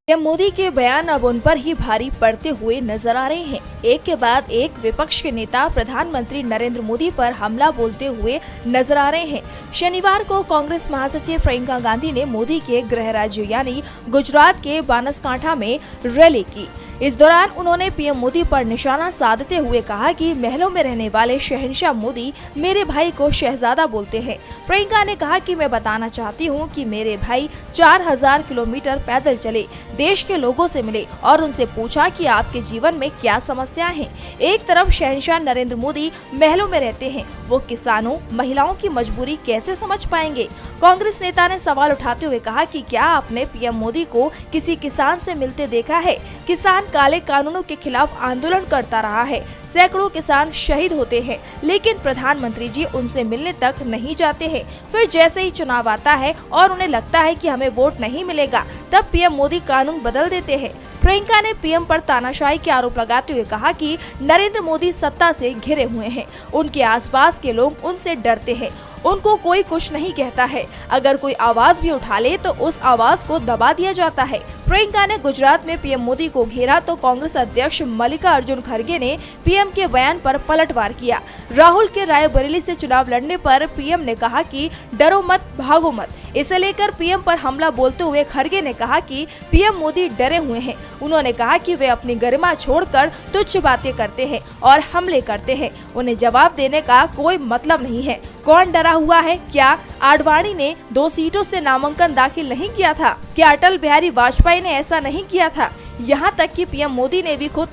PM Modi के बयान अब उन पर ही भारी पड़ते हुए नजर आ रहे हैं। एक के बाद एक विपक्ष के नेता प्रधानमंत्री नरेंद्र मोदी पर हमला बोलते हुए नजर आ रहे हैं। शनिवार को कांग्रेस महासचिव प्रियंका गांधी ने मोदी के गृह राज्य यानी गुजरात के बनासकांठा में रैली की। इस दौरान उन्होंने पीएम मोदी पर निशाना साधते हुए कहा कि महलों में रहने वाले शहंशाह मोदी मेरे भाई को शहजादा बोलते हैं। प्रियंका ने कहा कि मैं बताना चाहती हूं कि मेरे भाई 4000 किलोमीटर पैदल चले, देश के लोगों से मिले और उनसे पूछा कि आपके जीवन में क्या समस्याएं हैं। एक तरफ शहंशाह नरेंद्र मोदी महलों में रहते हैं, वो किसानों महिलाओं की मजबूरी कैसे समझ पाएंगे। कांग्रेस नेता ने सवाल उठाते हुए कहा कि क्या आपने पीएम मोदी को किसी किसान से मिलते देखा है। किसान काले कानूनों के खिलाफ आंदोलन करता रहा है, सैकड़ों किसान शहीद होते हैं, लेकिन प्रधानमंत्री जी उनसे मिलने तक नहीं जाते हैं। फिर जैसे ही चुनाव आता है और उन्हें लगता है कि हमें वोट नहीं मिलेगा, तब पीएम मोदी कानून बदल देते हैं। प्रियंका ने पीएम पर तानाशाही के आरोप लगाते हुए कहा कि नरेंद्र मोदी सत्ता से घिरे हुए हैं, उनके आसपास के लोग उनसे डरते हैं, उनको कोई कुछ नहीं कहता है। अगर कोई आवाज भी उठा ले तो उस आवाज को दबा दिया जाता है। प्रियंका ने गुजरात में पीएम मोदी को घेरा तो कांग्रेस अध्यक्ष मल्लिकार्जुन खड़गे ने पीएम के बयान पर पलटवार किया। राहुल के रायबरेली से चुनाव लड़ने पर पीएम ने कहा कि डरो मत भागो मत। इसे लेकर पीएम पर हमला बोलते हुए खड़गे ने कहा कि पीएम मोदी डरे हुए हैं। उन्होंने कहा कि वे अपनी गरिमा छोड़कर तुच्छ बातें करते हैं और हमले करते हैं, उन्हें जवाब देने का कोई मतलब नहीं है। कौन डरा हुआ है? क्या आडवाणी ने 2 सीटों से नामांकन दाखिल नहीं किया था? क्या अटल बिहारी वाजपेयी ने ऐसा नहीं किया था? यहाँ तक कि पीएम मोदी ने भी खुद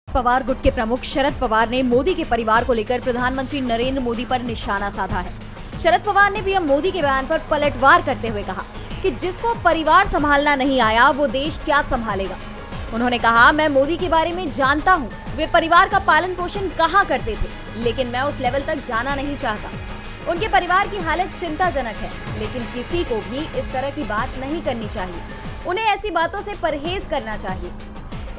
पवार गुट के प्रमुख शरद पवार ने मोदी के परिवार को लेकर प्रधानमंत्री नरेंद्र मोदी पर निशाना साधा है। शरद पवार ने पीएम मोदी के बयान पर पलटवार करते हुए कहा कि जिसको परिवार संभालना नहीं आया वो देश क्या संभालेगा। उन्होंने कहा, मैं मोदी के बारे में जानता हूँ, वे परिवार का पालन पोषण कहाँ करते थे, लेकिन मैं उस लेवल तक जाना नहीं चाहता। उनके परिवार की हालत चिंताजनक है, लेकिन किसी को भी इस तरह की बात नहीं करनी चाहिए। उन्हें ऐसी बातों से परहेज करना चाहिए।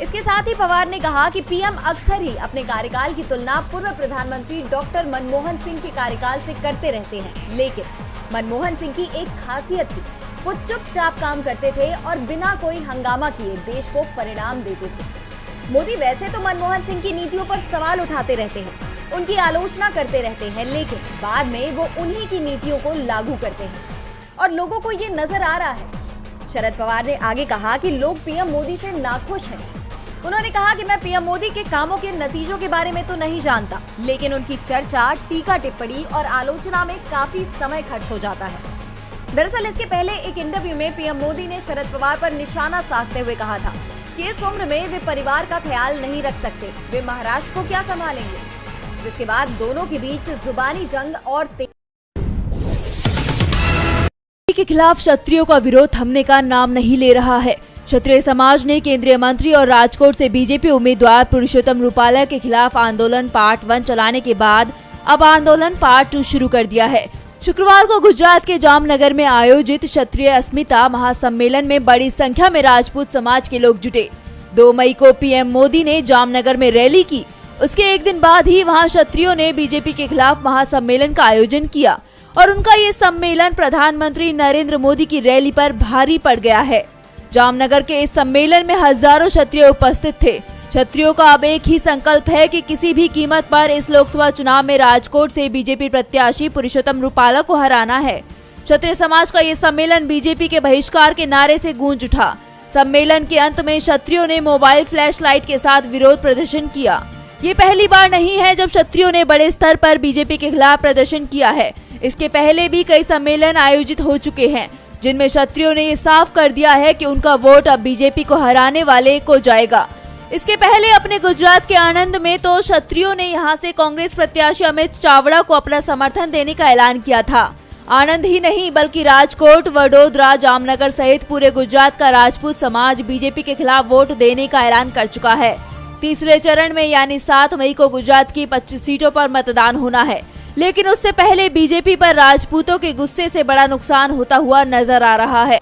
इसके साथ ही पवार ने कहा कि पीएम अक्सर ही अपने कार्यकाल की तुलना पूर्व प्रधानमंत्री डॉक्टर मनमोहन सिंह के कार्यकाल से करते रहते हैं, लेकिन मनमोहन सिंह की एक खासियत थी, वो चुपचाप काम करते थे और बिना कोई हंगामा किए देश को परिणाम देते थे। मोदी वैसे तो मनमोहन सिंह की नीतियों पर सवाल उठाते रहते हैं, उनकी आलोचना करते रहते हैं, लेकिन बाद में वो उन्हीं की नीतियों को लागू करते हैं और लोगों को ये नजर आ रहा है। शरद पवार ने आगे कहा कि लोग पीएम मोदी से नाखुश हैं। उन्होंने कहा कि मैं पीएम मोदी के कामों के नतीजों के बारे में तो नहीं जानता, लेकिन उनकी चर्चा, टीका टिप्पणी और आलोचना में काफी समय खर्च हो जाता है। दरअसल इसके पहले एक इंटरव्यू में पीएम मोदी ने शरद पवार पर निशाना साधते हुए कहा था कि इस उम्र में वे परिवार का ख्याल नहीं रख सकते, वे महाराष्ट्र को क्या संभालेंगे। जिसके बाद दोनों के बीच जुबानी जंग और के खिलाफ क्षत्रियों का विरोध थमने का नाम नहीं ले रहा है। क्षत्रिय समाज ने केंद्रीय मंत्री और राजकोट से बीजेपी उम्मीदवार पुरुषोत्तम रूपाला के खिलाफ आंदोलन पार्ट 1 चलाने के बाद अब आंदोलन पार्ट 2 शुरू कर दिया है। शुक्रवार को गुजरात के जामनगर में आयोजित क्षत्रिय अस्मिता महासम्मेलन में बड़ी संख्या में राजपूत समाज के लोग जुटे। 2 मई को पीएम मोदी ने जामनगर में रैली की। उसके एक दिन बाद ही वहां क्षत्रियों ने बीजेपी के खिलाफ महासम्मेलन का आयोजन किया और उनका ये सम्मेलन प्रधानमंत्री नरेंद्र मोदी की रैली पर भारी पड़ गया है। जामनगर के इस सम्मेलन में हजारों क्षत्रिय उपस्थित थे। क्षत्रियों का अब एक ही संकल्प है कि किसी भी कीमत पर इस लोकसभा चुनाव में राजकोट से बीजेपी प्रत्याशी पुरुषोत्तम रूपाला को हराना है। क्षत्रिय समाज का ये सम्मेलन बीजेपी के बहिष्कार के नारे से गूंज उठा। सम्मेलन के अंत में क्षत्रियों ने मोबाइल फ्लैश लाइट के साथ विरोध प्रदर्शन किया। ये पहली बार नहीं है जब क्षत्रियों ने बड़े स्तर पर बीजेपी के खिलाफ प्रदर्शन किया है। इसके पहले भी कई सम्मेलन आयोजित हो चुके हैं, जिनमें क्षत्रियों ने ये साफ कर दिया है कि उनका वोट अब बीजेपी को हराने वाले को जाएगा। इसके पहले अपने गुजरात के आनंद में तो क्षत्रियों ने यहां से कांग्रेस प्रत्याशी अमित चावड़ा को अपना समर्थन देने का ऐलान किया था। आनंद ही नहीं बल्कि राजकोट, वडोदरा, जामनगर सहित पूरे गुजरात का राजपूत समाज बीजेपी के खिलाफ वोट देने का ऐलान कर चुका है। तीसरे चरण में यानी 7 मई को गुजरात की 25 सीटों पर मतदान होना है, लेकिन उससे पहले बीजेपी पर राजपूतों के गुस्से से बड़ा नुकसान होता हुआ नजर आ रहा है।